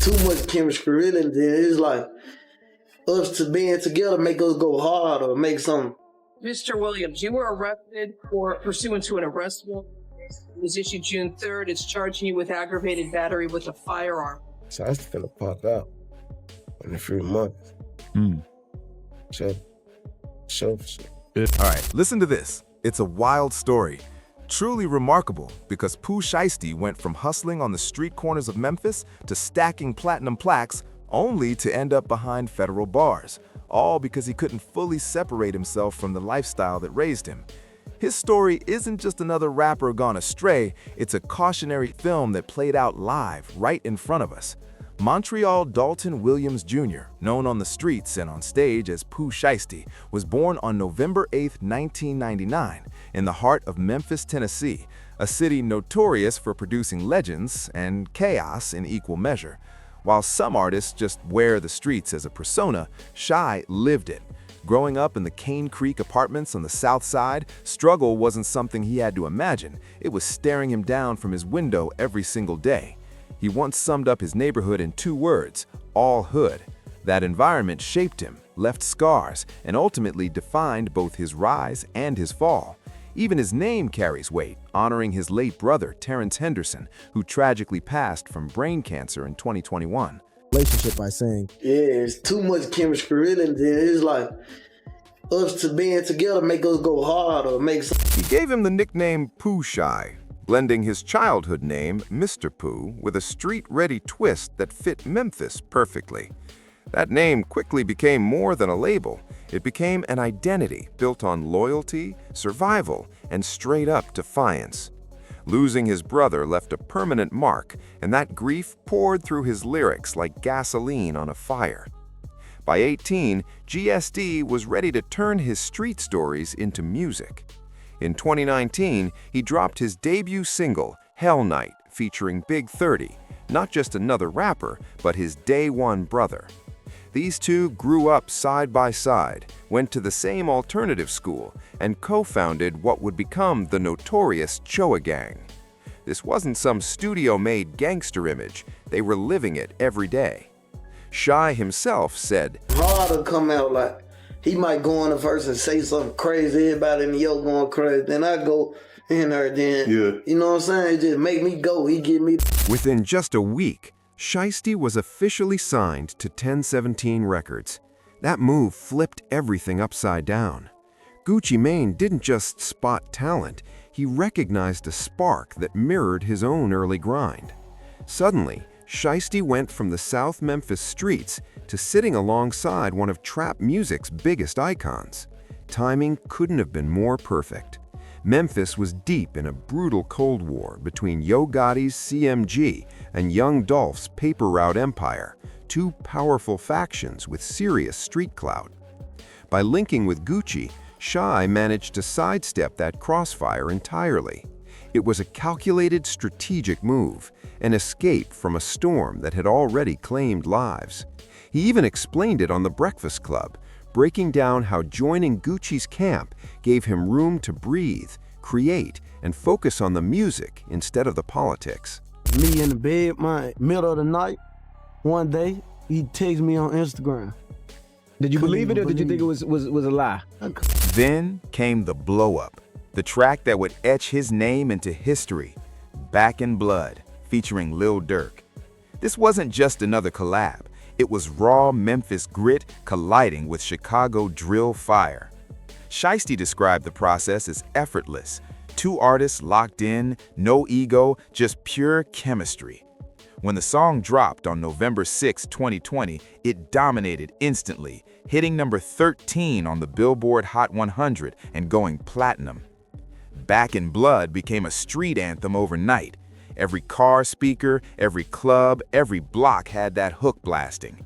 too much chemistry, really. And then it's like us to being together make us go hard or make something. Mr. Williams, you were arrested for pursuant to an arrest warrant. It was issued June 3rd. It's charging you with aggravated battery with a firearm. So I was finna pop out in a few months. Sure. All right, listen to this. It's a wild story. Truly remarkable because Pooh Shiesty went from hustling on the street corners of Memphis to stacking platinum plaques only to end up behind federal bars, all because he couldn't fully separate himself from the lifestyle that raised him. His story isn't just another rapper gone astray, it's a cautionary film that played out live right in front of us. Montreal Dalton Williams Jr., known on the streets and on stage as Pooh Shiesty, was born on November 8, 1999, in the heart of Memphis, Tennessee, a city notorious for producing legends and chaos in equal measure. While some artists just wear the streets as a persona, Shy lived it. Growing up in the Cane Creek apartments on the South Side, struggle wasn't something he had to imagine. It was staring him down from his window every single day. He once summed up his neighborhood in 2 words, all hood. That environment shaped him, left scars, and ultimately defined both his rise and his fall. Even his name carries weight, honoring his late brother, Terrence Henderson, who tragically passed from brain cancer in 2021. Relationship by saying, yeah, it's too much chemistry, really. And then it's like us to being together make us go hard or make something. He gave him the nickname Pooh Shy, blending his childhood name, Mr. Pooh, with a street-ready twist that fit Memphis perfectly. That name quickly became more than a label. It became an identity built on loyalty, survival, and straight-up defiance. Losing his brother left a permanent mark, and that grief poured through his lyrics like gasoline on a fire. By 18, GSD was ready to turn his street stories into music. In 2019, he dropped his debut single, Hell Night, featuring Big 30, not just another rapper, but his day one brother. These two grew up side by side, went to the same alternative school, and co-founded what would become the notorious Choa Gang. This wasn't some studio-made gangster image, they were living it every day. Shy himself said, Hard to come out like, he might go on the verse and say something crazy, everybody in the yoke going crazy, then I go in there, then, you know what I'm saying, it just make me go, he give me. Within just a week, Shiesty was officially signed to 1017 Records. That move flipped everything upside down. Gucci Mane didn't just spot talent, he recognized a spark that mirrored his own early grind. Suddenly, Shiesty went from the South Memphis streets to sitting alongside one of trap music's biggest icons. Timing couldn't have been more perfect. Memphis was deep in a brutal Cold War between Yo Gotti's CMG and Young Dolph's Paper Route Empire, 2 powerful factions with serious street clout. By linking with Gucci, Shy managed to sidestep that crossfire entirely. It was a calculated strategic move, an escape from a storm that had already claimed lives. He even explained it on The Breakfast Club, breaking down how joining Gucci's camp gave him room to breathe, create, and focus on the music instead of the politics. me in the bed, my middle of the night, one day, he texted me on Instagram. Did you believe it or did you think it was a lie? Then came the blow-up, the track that would etch his name into history, Back in Blood, featuring Lil Durk. This wasn't just another collab. It was raw Memphis grit colliding with Chicago drill fire. Shiesty described the process as effortless. 2 artists locked in, no ego, just pure chemistry. When the song dropped on November 6, 2020, it dominated instantly, hitting number 13 on the Billboard Hot 100 and going platinum. Back in Blood became a street anthem overnight. Every car speaker, every club, every block had that hook blasting.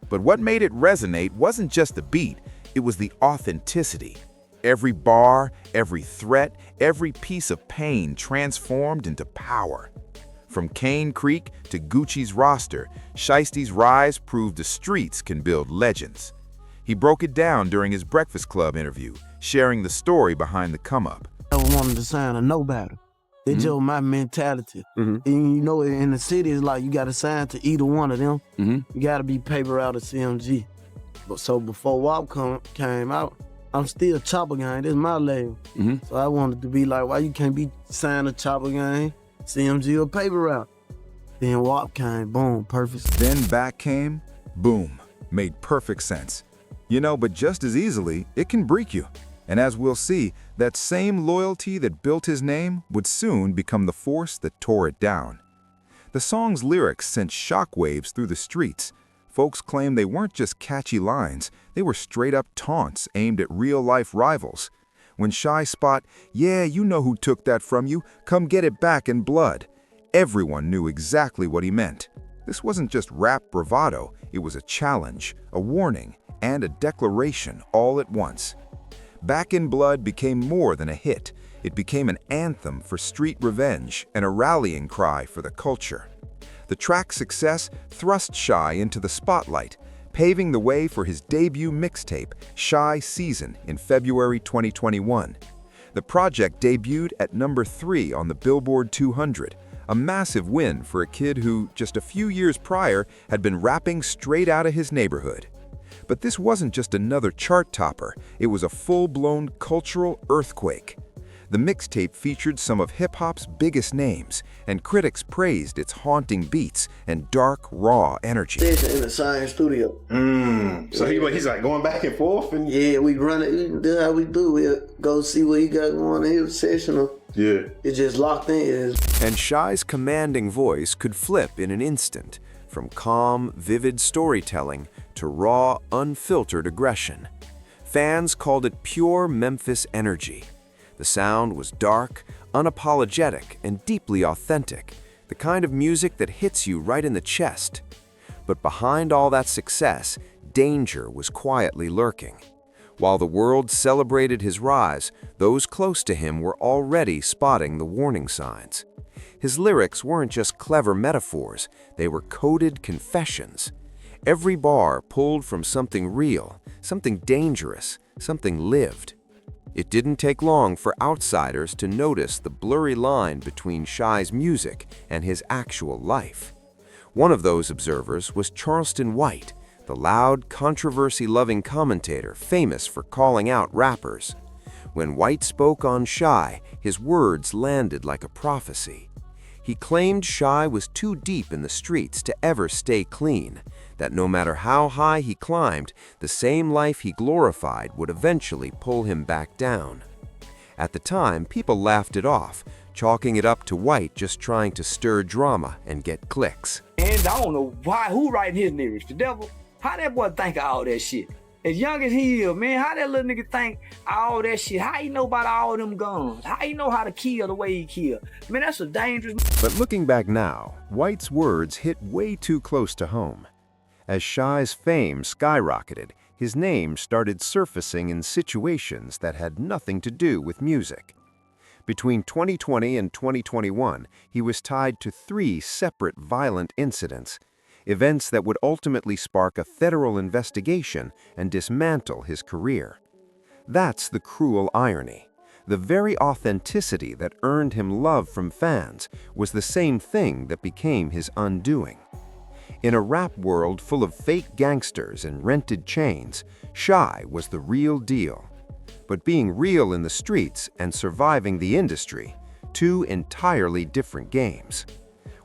But what made it resonate wasn't just the beat, it was the authenticity. Every bar, every threat, every piece of pain transformed into power. From Cane Creek to Gucci's roster, Shiesty's rise proved the streets can build legends. He broke it down during his Breakfast Club interview, sharing the story behind the come-up. I wanted to sign a no better. It's just my mentality. And you know, in the city, it's like you got to sign to either one of them. You got to be paper out of CMG. But so before WAP came out, I'm still Chopper Gang. That's my label. So I wanted to be like, why you can't be signed to Chopper Gang, CMG, or paper route? Then WAP came, boom, perfect. Then back came, boom, made perfect sense. You know, but just as easily, it can break you. And as we'll see, that same loyalty that built his name would soon become the force that tore it down. The song's lyrics sent shockwaves through the streets. Folks claimed they weren't just catchy lines, they were straight-up taunts aimed at real-life rivals. When Shy spot, "Yeah, you know who took that from you, come get it back in blood," everyone knew exactly what he meant. This wasn't just rap bravado, it was a challenge, a warning, and a declaration all at once. Back in Blood became more than a hit. It became an anthem for street revenge and a rallying cry for the culture. The track's success thrust Shy into the spotlight, paving the way for his debut mixtape, Shy Season, in February 2021. The project debuted at number 3 on the Billboard 200, a massive win for a kid who, just a few years prior, had been rapping straight out of his neighborhood. But this wasn't just another chart topper, it was a full-blown cultural earthquake. The mixtape featured some of hip-hop's biggest names, and critics praised its haunting beats and dark, raw energy. In the science studio. So he's like going back and forth? And Yeah, we run it. That's how we do. We go see what he got going on. He was sessional. yeah. It's just locked in. And Shy's commanding voice could flip in an instant, from calm, vivid storytelling to raw, unfiltered aggression. Fans called it pure Memphis energy. The sound was dark, unapologetic, and deeply authentic, the kind of music that hits you right in the chest. But behind all that success, danger was quietly lurking. While the world celebrated his rise, those close to him were already spotting the warning signs. His lyrics weren't just clever metaphors, they were coded confessions. Every bar pulled from something real, something dangerous, something lived. It didn't take long for outsiders to notice the blurry line between Shy's music and his actual life. One of those observers was Charleston White, the loud, controversy-loving commentator famous for calling out rappers. When White spoke on Shy, his words landed like a prophecy. He claimed Shy was too deep in the streets to ever stay clean, that no matter how high he climbed, the same life he glorified would eventually pull him back down. At the time, people laughed it off, chalking it up to White just trying to stir drama and get clicks. And I don't know who writing his lyrics, the devil. How that boy think of all that shit? As young as he is, man, how that little nigga think all that shit? How he know about all them guns? How he know how to kill the way he kill? Man, that's a dangerous... But looking back now, White's words hit way too close to home. As Shy's fame skyrocketed, his name started surfacing in situations that had nothing to do with music. Between 2020 and 2021, he was tied to 3 separate violent incidents, events that would ultimately spark a federal investigation and dismantle his career. That's the cruel irony. The very authenticity that earned him love from fans was the same thing that became his undoing. In a rap world full of fake gangsters and rented chains, Shy was the real deal. But being real in the streets and surviving the industry, 2 entirely different games.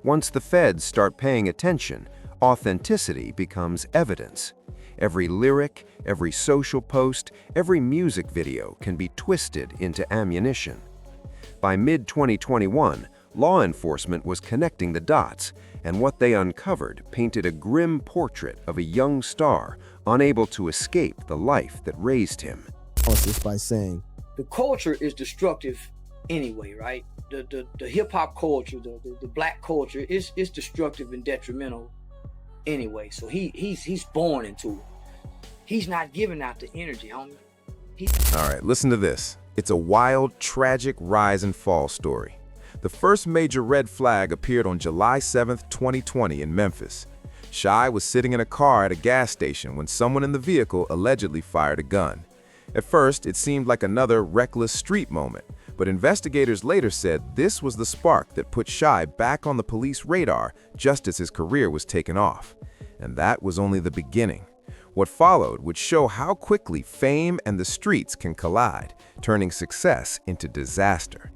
Once the feds start paying attention, authenticity becomes evidence. Every lyric, every social post, every music video can be twisted into ammunition. By mid-2021, law enforcement was connecting the dots, and what they uncovered painted a grim portrait of a young star unable to escape the life that raised him. Just by saying, The culture is destructive anyway, right? The hip-hop culture, the black culture is destructive and detrimental anyway. So he's born into it. He's not giving out the energy, homie. All right, listen to this. It's a wild, tragic rise and fall story. The first major red flag appeared on July 7th, 2020 in Memphis. Shy was sitting in a car at a gas station when someone in the vehicle allegedly fired a gun. At first, it seemed like another reckless street moment, But investigators later said this was the spark that put Shy back on the police radar just as his career was taken off. And that was only the beginning. What followed would show how quickly fame and the streets can collide, turning success into disaster.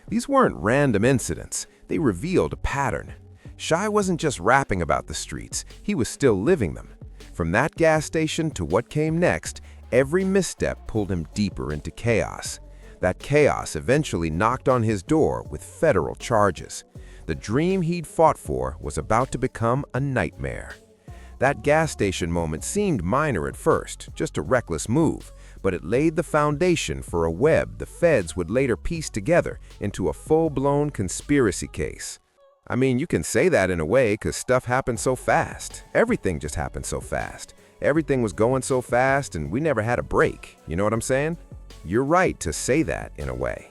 These weren't random incidents, they revealed a pattern. Shy wasn't just rapping about the streets, he was still living them. From that gas station to what came next, every misstep pulled him deeper into chaos. That chaos eventually knocked on his door with federal charges. The dream he'd fought for was about to become a nightmare. That gas station moment seemed minor at first, just a reckless move, but it laid the foundation for a web the feds would later piece together into a full-blown conspiracy case. I mean, you can say that in a way because stuff happened so fast. Everything just happened so fast. Everything was going so fast and we never had a break. You know what I'm saying? You're right to say that in a way.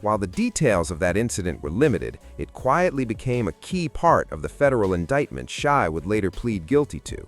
While the details of that incident were limited, it quietly became a key part of the federal indictment Shy would later plead guilty to.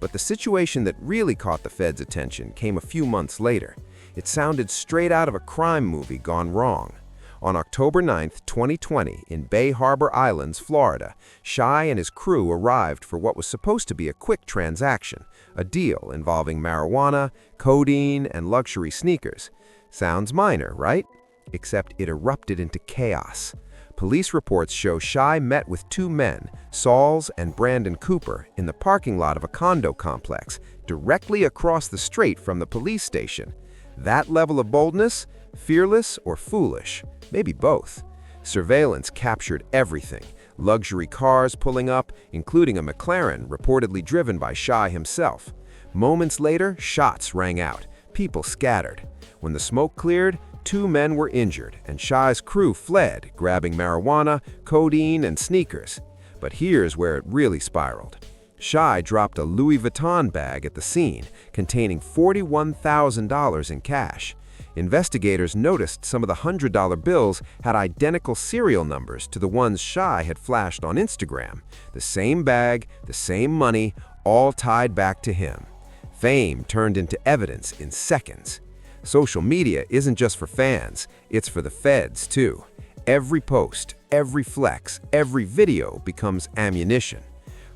But the situation that really caught the feds' attention came a few months later. It sounded straight out of a crime movie gone wrong. On October 9, 2020, in Bay Harbor Islands, Florida, Shy and his crew arrived for what was supposed to be a quick transaction, a deal involving marijuana, codeine, and luxury sneakers. Sounds minor, right? Except it erupted into chaos. Police reports show Shy met with two men, Sauls and Brandon Cooper, in the parking lot of a condo complex, directly across the street from the police station. That level of boldness? Fearless or foolish? Maybe both. Surveillance captured everything. Luxury cars pulling up, including a McLaren reportedly driven by Shy himself. Moments later, shots rang out. People scattered. When the smoke cleared, two men were injured, and Shy's crew fled, grabbing marijuana, codeine, and sneakers. But here's where it really spiraled. Shy dropped a Louis Vuitton bag at the scene, containing $41,000 in cash. Investigators noticed some of the $100 bills had identical serial numbers to the ones Shy had flashed on Instagram. The same bag, the same money, all tied back to him. Fame turned into evidence in seconds. Social media isn't just for fans, it's for the feds too. Every post, every flex, every video becomes ammunition.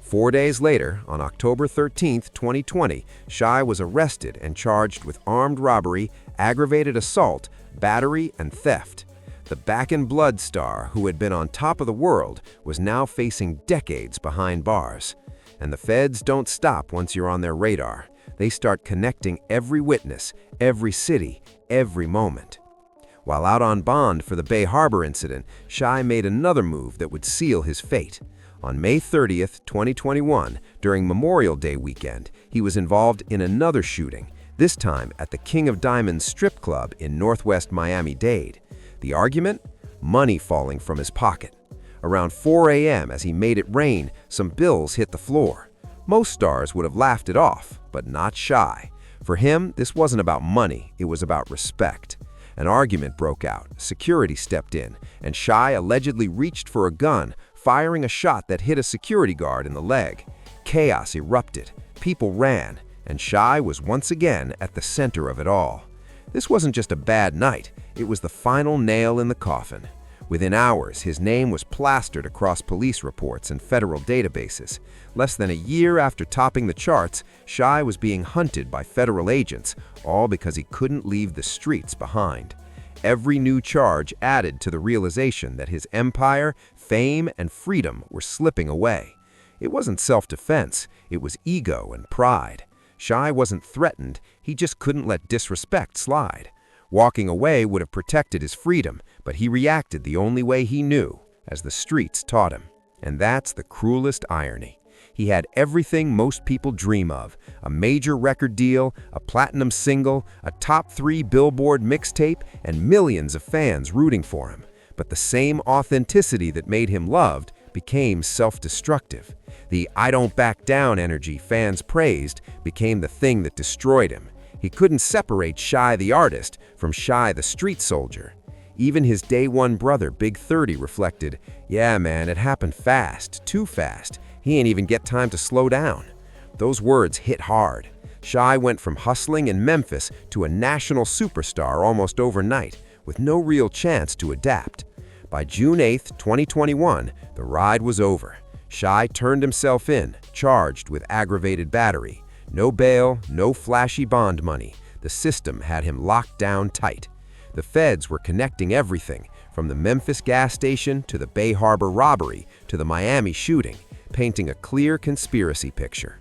4 days later, on October 13, 2020, Shy was arrested and charged with armed robbery, aggravated assault, battery, and theft. The back-in-blood star, who had been on top of the world, was now facing decades behind bars. And the feds don't stop once you're on their radar. They start connecting every witness, every city, every moment. While out on bond for the Bay Harbor incident, Shy made another move that would seal his fate. On May 30th, 2021, during Memorial Day weekend, he was involved in another shooting, this time at the King of Diamonds strip club in Northwest Miami-Dade. The argument? Money falling from his pocket. Around 4 a.m., as he made it rain, some bills hit the floor. Most stars would have laughed it off, but not Shy. For him, this wasn't about money, it was about respect. An argument broke out, security stepped in, and Shy allegedly reached for a gun, firing a shot that hit a security guard in the leg. Chaos erupted, people ran, and Shy was once again at the center of it all. This wasn't just a bad night, it was the final nail in the coffin. Within hours, his name was plastered across police reports and federal databases. Less than a year after topping the charts, Shy was being hunted by federal agents, all because he couldn't leave the streets behind. Every new charge added to the realization that his empire, fame, and freedom were slipping away. It wasn't self-defense, it was ego and pride. Shy wasn't threatened, he just couldn't let disrespect slide. Walking away would have protected his freedom, but he reacted the only way he knew, as the streets taught him. And that's the cruelest irony. He had everything most people dream of: a major record deal, a platinum single, a top 3 Billboard mixtape, and millions of fans rooting for him. But the same authenticity that made him loved became self-destructive. The "I don't back down" energy fans praised became the thing that destroyed him. He couldn't separate Shy the artist from Shy the street soldier. Even his day one brother, Big 30, reflected, "Yeah, man, it happened fast, too fast. He ain't even get time to slow down." Those words hit hard. Shy went from hustling in Memphis to a national superstar almost overnight, with no real chance to adapt. By June 8, 2021, the ride was over. Shy turned himself in, charged with aggravated battery. No bail, no flashy bond money. The system had him locked down tight. The feds were connecting everything, from the Memphis gas station to the Bay Harbor robbery to the Miami shooting, painting a clear conspiracy picture.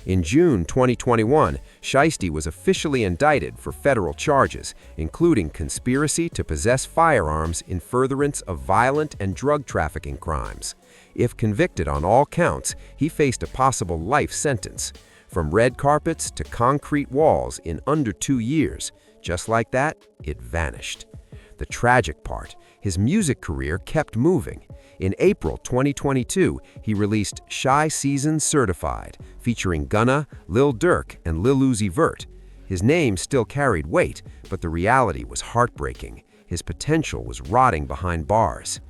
In June 2021, Shiesty was officially indicted for federal charges, including conspiracy to possess firearms in furtherance of violent and drug trafficking crimes. If convicted on all counts, he faced a possible life sentence. From red carpets to concrete walls in under 2 years. Just like that, it vanished. The tragic part, his music career kept moving. In April 2022, he released Shy Season Certified, featuring Gunna, Lil Durk, and Lil Uzi Vert. His name still carried weight, but the reality was heartbreaking. His potential was rotting behind bars.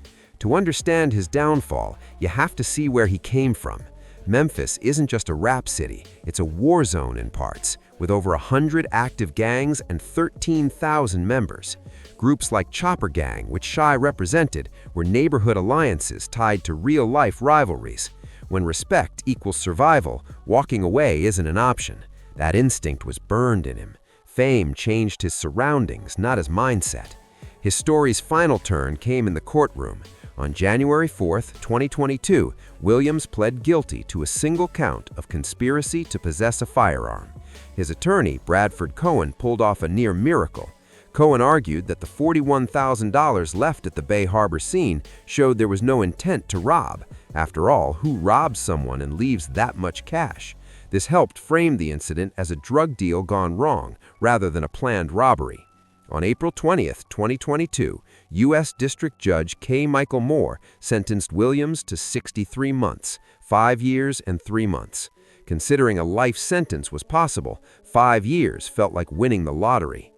To understand his downfall, you have to see where he came from. Memphis isn't just a rap city, it's a war zone in parts, with over 100 active gangs and 13,000 members. Groups like Chopper Gang, which Shy represented, were neighborhood alliances tied to real-life rivalries. When respect equals survival, walking away isn't an option. That instinct was burned in him. Fame changed his surroundings, not his mindset. His story's final turn came in the courtroom. On January 4, 2022, Williams pled guilty to a single count of conspiracy to possess a firearm. His attorney, Bradford Cohen, pulled off a near miracle. Cohen argued that the $41,000 left at the Bay Harbor scene showed there was no intent to rob. After all, who robs someone and leaves that much cash? This helped frame the incident as a drug deal gone wrong, rather than a planned robbery. On April 20, 2022, U.S. District Judge K. Michael Moore sentenced Williams to 63 months, 5 years and 3 months. Considering a life sentence was possible, 5 years felt like winning the lottery.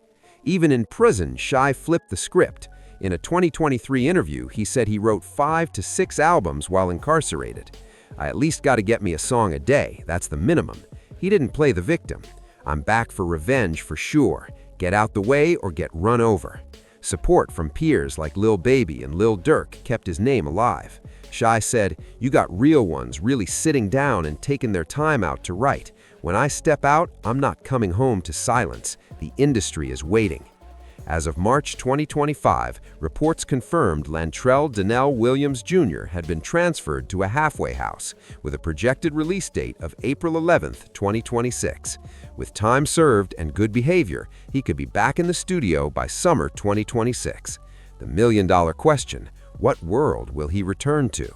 Even in prison, Shy flipped the script. In a 2023 interview, he said he wrote 5 to 6 albums while incarcerated. "I at least got to get me a song a day, that's the minimum." He didn't play the victim. "I'm back for revenge for sure. Get out the way or get run over." Support from peers like Lil Baby and Lil Durk kept his name alive. Shy said, "You got real ones really sitting down and taking their time out to write. When I step out, I'm not coming home to silence. The industry is waiting." As of March 2025, reports confirmed Lantrell Donnell Williams Jr. had been transferred to a halfway house, with a projected release date of April 11, 2026. With time served and good behavior, he could be back in the studio by summer 2026. The million-dollar question, what world will he return to?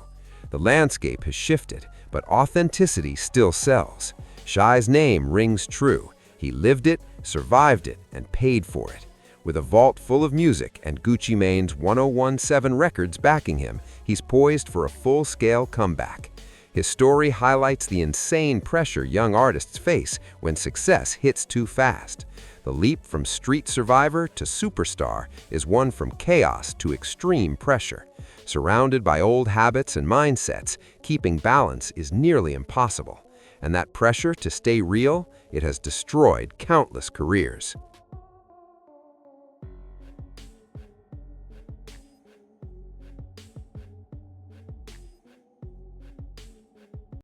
The landscape has shifted, but authenticity still sells. Shy's name rings true. He lived it, survived it, and paid for it. With a vault full of music and Gucci Mane's 1017 Records backing him, he's poised for a full-scale comeback. His story highlights the insane pressure young artists face when success hits too fast. The leap from street survivor to superstar is one from chaos to extreme pressure. Surrounded by old habits and mindsets, keeping balance is nearly impossible. And that pressure to stay real, it has destroyed countless careers.